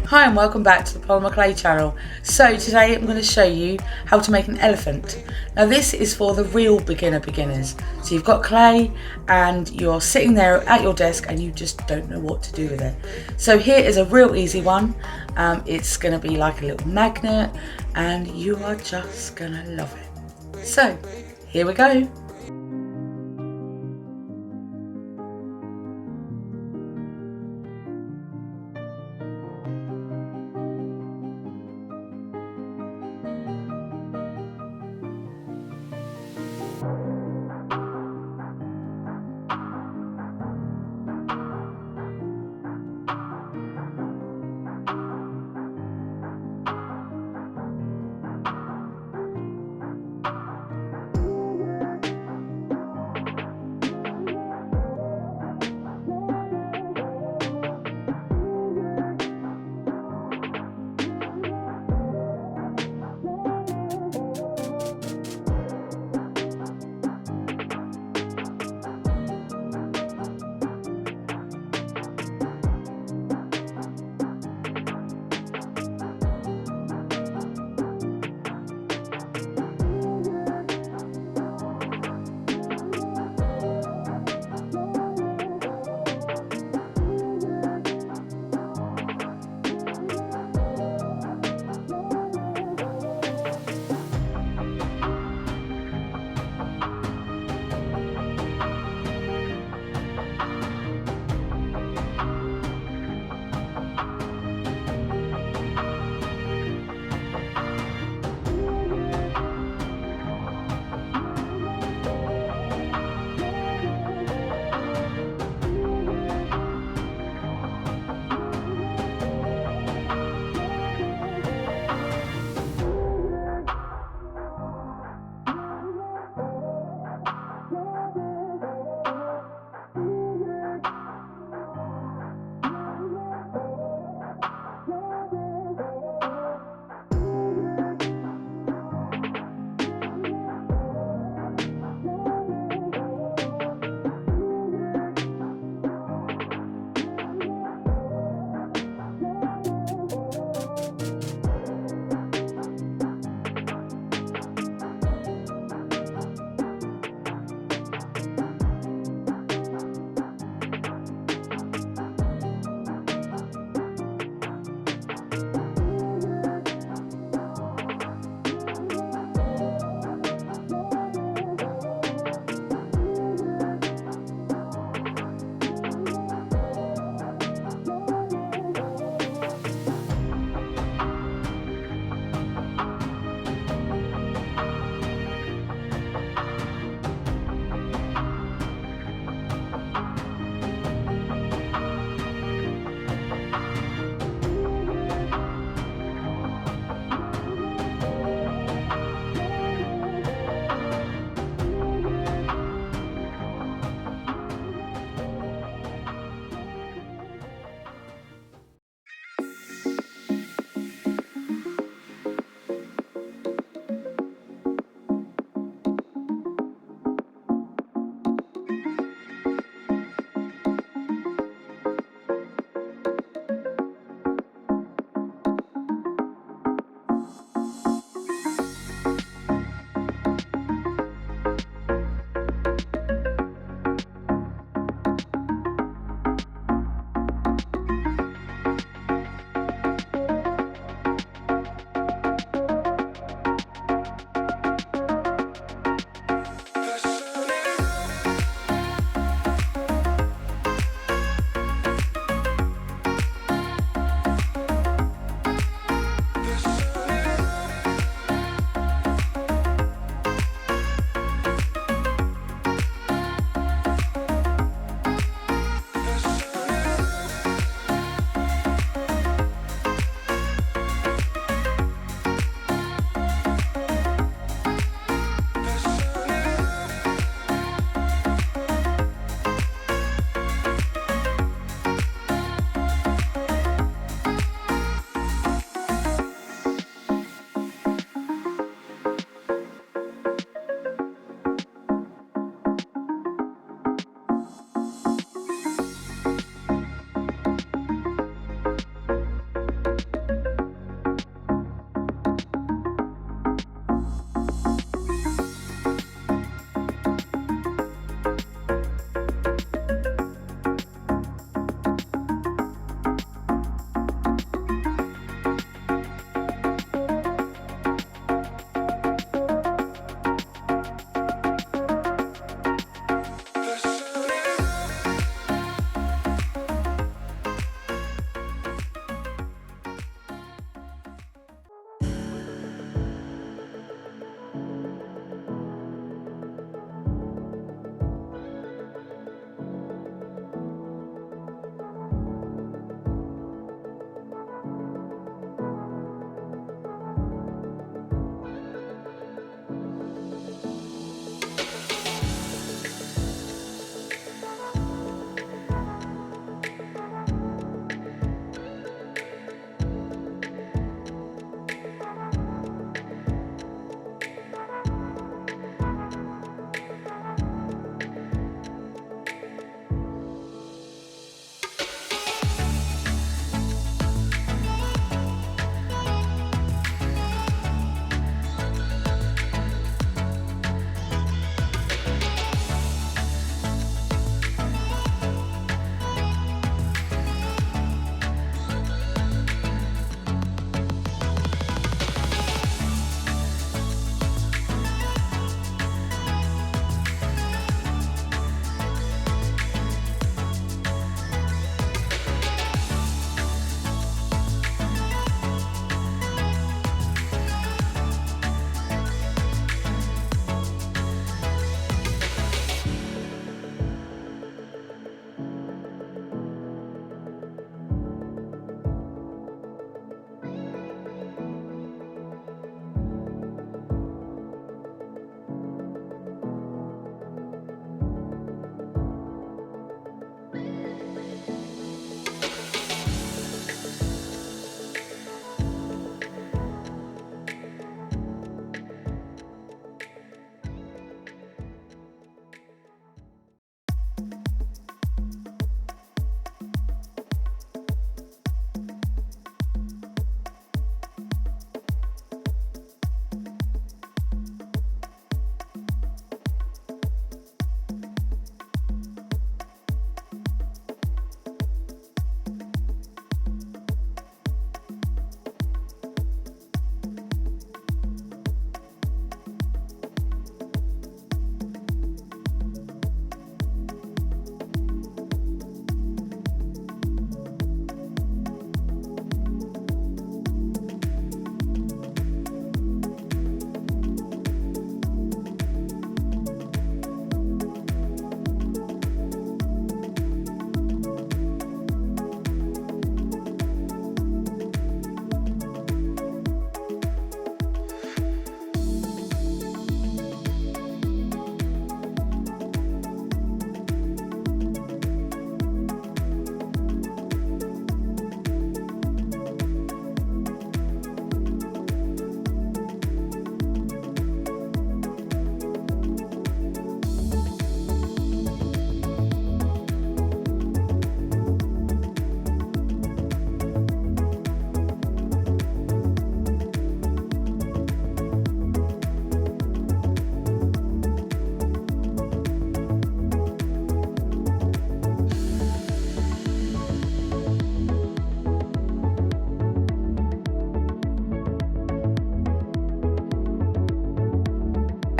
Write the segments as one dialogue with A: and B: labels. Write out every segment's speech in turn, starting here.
A: Hi and welcome back to the Polymer Clay channel. So today I'm going to show you how to make an elephant. Now this is for the real beginners. So you've got clay and you're sitting there at your desk and you just don't know what to do with it. So here is a real easy one. It's going to be like a little magnet and you are just going to love it. So here we go.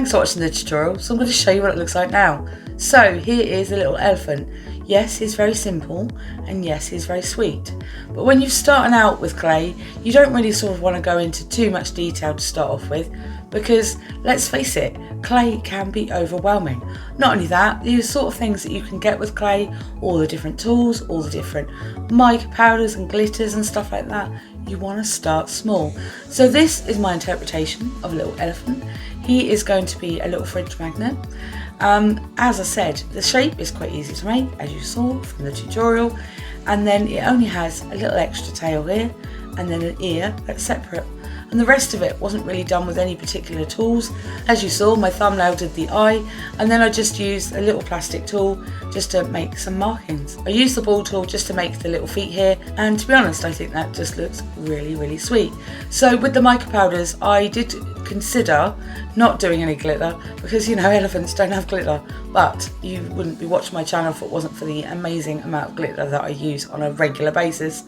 A: Thanks for watching the tutorial. So I'm going to show you what it looks like now. So here is a little elephant. Yes, he's very simple, and yes, he's very sweet. But when you're starting out with clay, you don't really sort of want to go into too much detail to start off with, because let's face it, clay can be overwhelming. Not only that, the sort of things that you can get with clay, all the different tools, all the different mica powders and glitters and stuff like that, you want to start small. So this is my interpretation of a little elephant. He is going to be a little fridge magnet. As I said, the shape is quite easy to make, as you saw from the tutorial, and then it only has a little extra tail here and then an ear that's separate, and the rest of it wasn't really done with any particular tools. As you saw, my thumbnail did the eye, and then I just used a little plastic tool just to make some markings. I used the ball tool just to make the little feet here, and to be honest, I think that just looks really sweet. So with the mica powders, I did consider not doing any glitter, because you know elephants don't have glitter, but you wouldn't be watching my channel if it wasn't for the amazing amount of glitter that I use on a regular basis.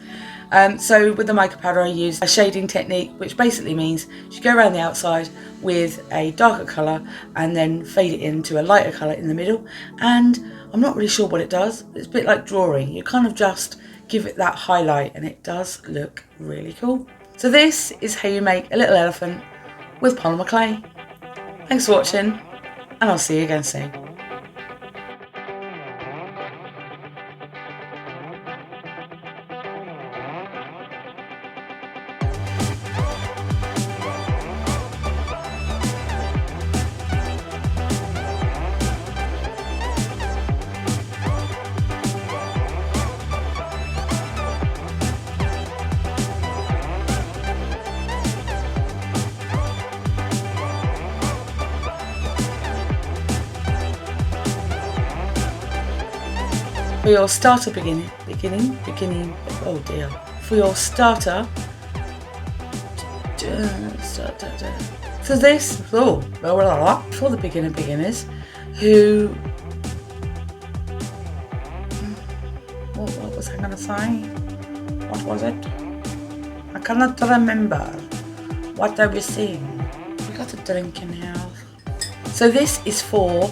A: So with the mica powder, I used a shading technique, which basically means you go around the outside with a darker colour and then fade it into a lighter colour in the middle, and I'm not really sure what it does. It's a bit like drawing. You kind of just give it that highlight and it does look really cool. So this is how you make a little elephant with polymer clay. Thanks for watching, and I'll see you again soon. For your starter beginning, oh dear. For your starter, so this, for the beginners who, what was I going to say? What was it? I cannot remember what I was saying. We got a drink in here. So this is for,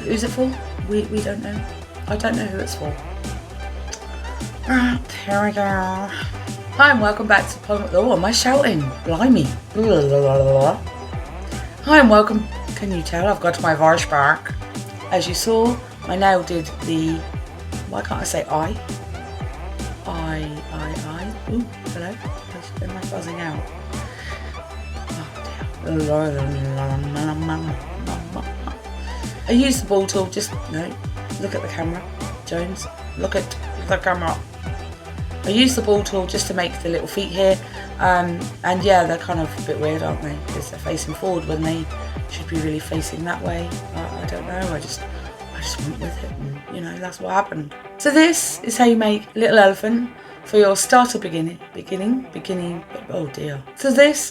A: who's it for? We don't know. I don't know who it's for. Right, here we go. Hi and welcome back to Polymer. Oh, am I shouting? Blimey. Hi and welcome. Can you tell I've got my voice back? As you saw, my nail did the. Why can't I say I? Ooh, hello. Am I buzzing out? Oh dear. I used the ball tool, just, no, look at the camera, Jones, look at the camera. I used the ball tool just to make the little feet here, and yeah, they're kind of a bit weird, aren't they, because they're facing forward when they should be really facing that way. I don't know, I just went with it, and you know, that's what happened. So this is how you make a little elephant for your starter beginning, oh dear. So this,